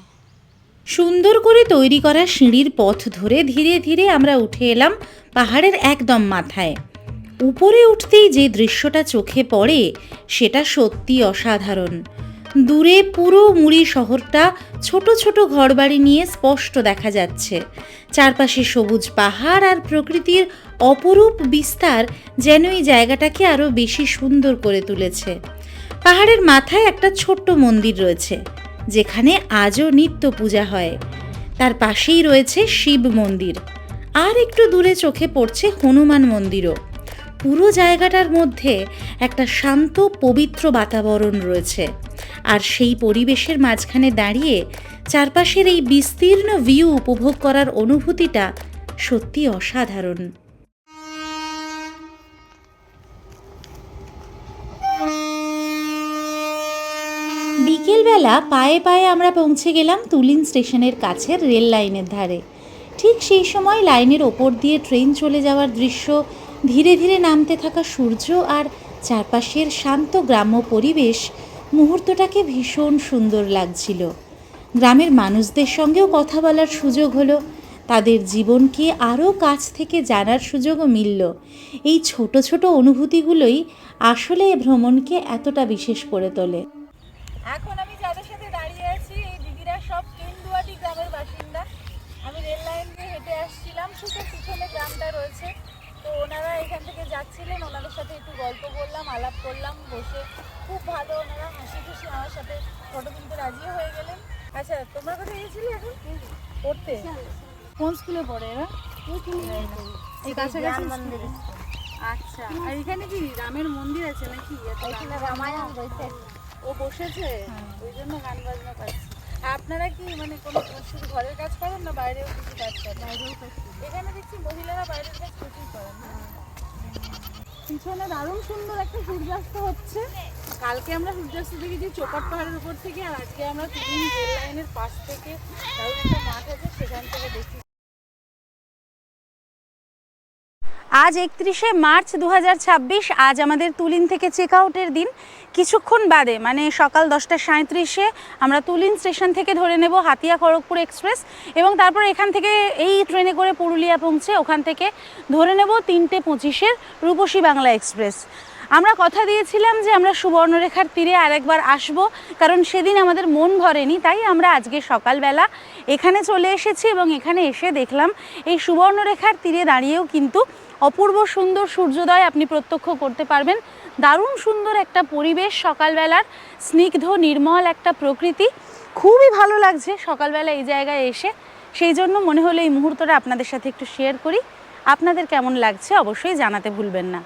[SPEAKER 1] সুন্দর করে তৈরি করা সিঁড়ির পথ ধরে ধীরে ধীরে আমরা উঠে এলাম পাহাড়ের একদম মাথায়। উপরে উঠতেই যে দৃশ্যটা চোখে পড়ে সেটা সত্যি অসাধারণ। দূরে পুরো মুড়ি শহরটা ছোট ছোট ঘরবাড়ি নিয়ে স্পষ্ট দেখা যাচ্ছে। চারপাশে সবুজ পাহাড় আর প্রকৃতির অপরূপ বিস্তার যেন এই জায়গাটাকে আরও বেশি সুন্দর করে তুলেছে। পাহাড়ের মাথায় একটা ছোট্ট মন্দির রয়েছে, যেখানে আজও নিত্য পূজা হয়। তার পাশেই রয়েছে শিব মন্দির, আর একটু দূরে চোখে পড়ছে হনুমান মন্দিরও। পুরো জায়গাটার মধ্যে একটা শান্ত পবিত্র বাতাবরণ রয়েছে, আর সেই পরিবেশের মাঝখানে দাঁড়িয়ে চারপাশের এই বিস্তীর্ণ ভিউ উপভোগ করার অনুভূতিটা সত্যি অসাধারণ। বিকেলবেলা পায়ে পায়ে আমরা পৌঁছে গেলাম তুলিন স্টেশনের কাছের রেল লাইনের ধারে। ঠিক সেই সময় লাইনের ওপর দিয়ে ট্রেন চলে যাওয়ার দৃশ্য, ধীরে ধীরে নামতে থাকা সূর্য আর চারপাশের শান্ত গ্রাম্য পরিবেশ মুহূর্তটাকে ভীষণ সুন্দর লাগছিল। গ্রামের মানুষদের সঙ্গেও কথা বলার সুযোগ হলো, তাদের জীবনকে আরও কাছ থেকে জানার সুযোগও মিলল। এই ছোট ছোট অনুভূতিগুলোই আসলে ভ্রমণকে এতটা বিশেষ করে তোলে।
[SPEAKER 2] এখন আমি যাদের সাথে দাঁড়িয়ে আছি এই দিদিরা সব কেন্দুয়াটি গ্রামের বাসিন্দা। আমি রেল লাইন দিয়ে হেঁটে আসছিলাম, শুধু পিছনে গ্রামটা রয়েছে। তো ওনারা এখান থেকে যাচ্ছিলেন, ওনাদের সাথে একটু গল্প করলাম, আলাপ করলাম বসে। খুব ভালো, ওনারা হাসি খুশি আমার সাথে ফটো তুলতে রাজিও হয়ে গেলেন। আচ্ছা, তোমরা কোথায় গেছিলে এখন পড়তে? কোন স্কুলে পড়ে এরা? এই কাছাকাছি মন্দির। আচ্ছা, আর এখানে কি রামের মন্দির আছে নাকি? এখানে রামায়ণ রয়েছে। ও বসেছে, ওই জন্য গান বাজনা পাচ্ছে। আপনারা কি মানে কোনো শুধু ঘরের কাজ করেন না বাইরেও কিছু কাজ করেন? বাইরেও কাজ করেন। এখানে দেখছি মহিলারা বাইরের কাজ প্রচুর করেন না? পিছনে দারুণ সুন্দর একটা সূর্যাস্ত হচ্ছে। কালকে আমরা সূর্যাস্ত দেখেছি চোপাট পাহাড়ের উপর থেকে, আর আজকে আমরা তুলিন রেল লাইনের পাশ থেকে দারুণ একটা মাঠ আছে সেখান থেকে দেখি।
[SPEAKER 1] আজ 31শে মার্চ 2026। আজ আমাদের তুলিন থেকে চেক আউটের দিন। কিছুক্ষণ বাদে মানে সকাল 10:37-এ আমরা তুলিন স্টেশন থেকে ধরে নেব হাতিয়া খড়গপুর এক্সপ্রেস, এবং তারপর এখান থেকে এই ট্রেনে করে পুরুলিয়া পৌঁছে ওখান থেকে ধরে নেব 3:25-এর রূপসী বাংলা এক্সপ্রেস। আমরা কথা দিয়েছিলাম যে আমরা সুবর্ণরেখার তীরে আরেকবার আসব, কারণ সেদিন আমাদের মন ভরেনি, তাই আমরা আজকে সকালবেলা এখানে চলে এসেছি এবং এখানে এসে দেখলাম এই সুবর্ণরেখার তীরে দাঁড়িয়েও কিন্তু অপূর্ব সুন্দর সূর্যোদয় আপনি প্রত্যক্ষ করতে পারবেন। দারুণ সুন্দর একটা পরিবেশ, সকালবেলার স্নিগ্ধ নির্মল একটা প্রকৃতি। খুবই ভালো লাগছে সকালবেলা এই জায়গায় এসে, সেই জন্য মনে হলো এই মুহূর্তটা আপনাদের সাথে একটু শেয়ার করি। আপনাদের কেমন লাগছে অবশ্যই জানাতে ভুলবেন না।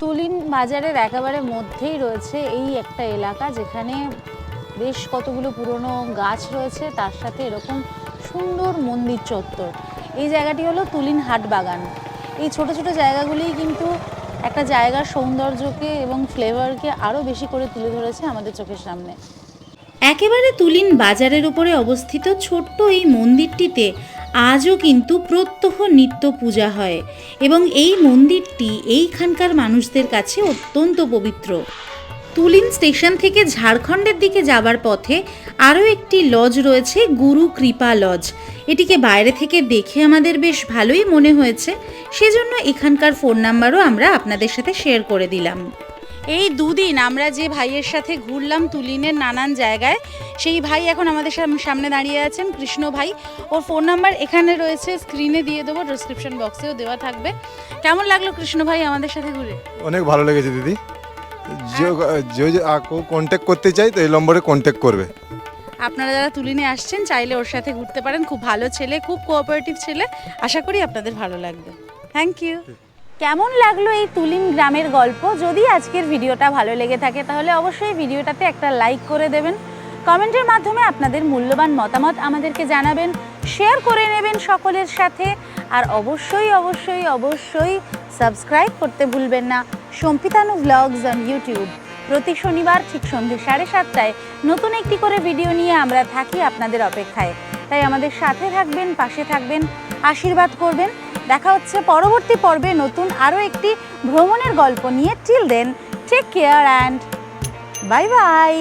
[SPEAKER 1] তুলিন বাজারের একেবারে মধ্যেই রয়েছে এই একটা এলাকা, যেখানে বেশ কতগুলো পুরনো গাছ রয়েছে, তার সাথে এরকম সুন্দর মন্দির চত্বর। এই জায়গাটি হলো তুলিন হাট বাগান। এই ছোট ছোট জায়গাগুলিই কিন্তু একটা জায়গার সৌন্দর্যকে এবং ফ্লেভারকে আরও বেশি করে তুলে ধরেছে আমাদের চোখের সামনে। একেবারে তুলিন বাজারের উপরে অবস্থিত ছোট্ট এই মন্দিরটিতে আজও কিন্তু প্রত্যহ নিত্য পূজা হয়, এবং এই মন্দিরটি এইখানকার মানুষদের কাছে অত্যন্ত পবিত্র। তুলিন স্টেশন থেকে ঝাড়খণ্ডের দিকে যাবার পথে আরও একটি লজ রয়েছে, গুরু কৃপা লজ। এটিকে বাইরে থেকে দেখে আমাদের বেশ ভালোই মনে হয়েছে, সেজন্য এখানকার ফোন নাম্বারও আমরা আপনাদের সাথে শেয়ার করে দিলাম। এই দুদিন আমরা যে ভাইয়ের সাথে ঘুরলাম তুলিনের নানান জায়গায়, সেই ভাই এখন আমাদের সামনে দাঁড়িয়ে আছেন, কৃষ্ণ ভাই। ওর ফোন নাম্বার এখানে রয়েছে, স্ক্রিনে দিয়ে দেবো, ডেসক্রিপশন বক্সেও দেওয়া থাকবে। কেমন লাগলো কৃষ্ণ ভাই আমাদের সাথে ঘুরে?
[SPEAKER 3] অনেক ভালো লেগেছে দিদি। যে কন্ট্যাক্ট করতে চাই তো এই নম্বরে কন্ট্যাক্ট করবে।
[SPEAKER 1] আপনারা যারা তুলিনে আসছেন চাইলে ওর সাথে ঘুরতে পারেন, খুব ভালো ছেলে, খুব কোঅপারেটিভ ছেলে। আশা করি আপনাদের ভালো লাগবে। Thank you. কেমন লাগলো এই তুলিন গ্রামের গল্প? যদি আজকের ভিডিওটা ভালো লেগে থাকে তাহলে অবশ্যই ভিডিওটাতে একটা লাইক করে দেবেন, কমেন্টের মাধ্যমে আপনাদের মূল্যবান মতামত আমাদেরকে জানাবেন, শেয়ার করে নেবেন সকলের সাথে, আর অবশ্যই অবশ্যই অবশ্যই সাবস্ক্রাইব করতে ভুলবেন না সম্পিতানু ব্লগস অন ইউটিউব। প্রতি শনিবার ঠিক সন্ধ্যে 7:30টায় নতুন একটি করে ভিডিও নিয়ে আমরা থাকি আপনাদের অপেক্ষায়। তাই আমাদের সাথে থাকবেন, পাশে থাকবেন, আশীর্বাদ করবেন। দেখা হচ্ছে পরবর্তী পর্বে নতুন আরও একটি ভ্রমণের গল্প নিয়ে। Till then take care and bye by.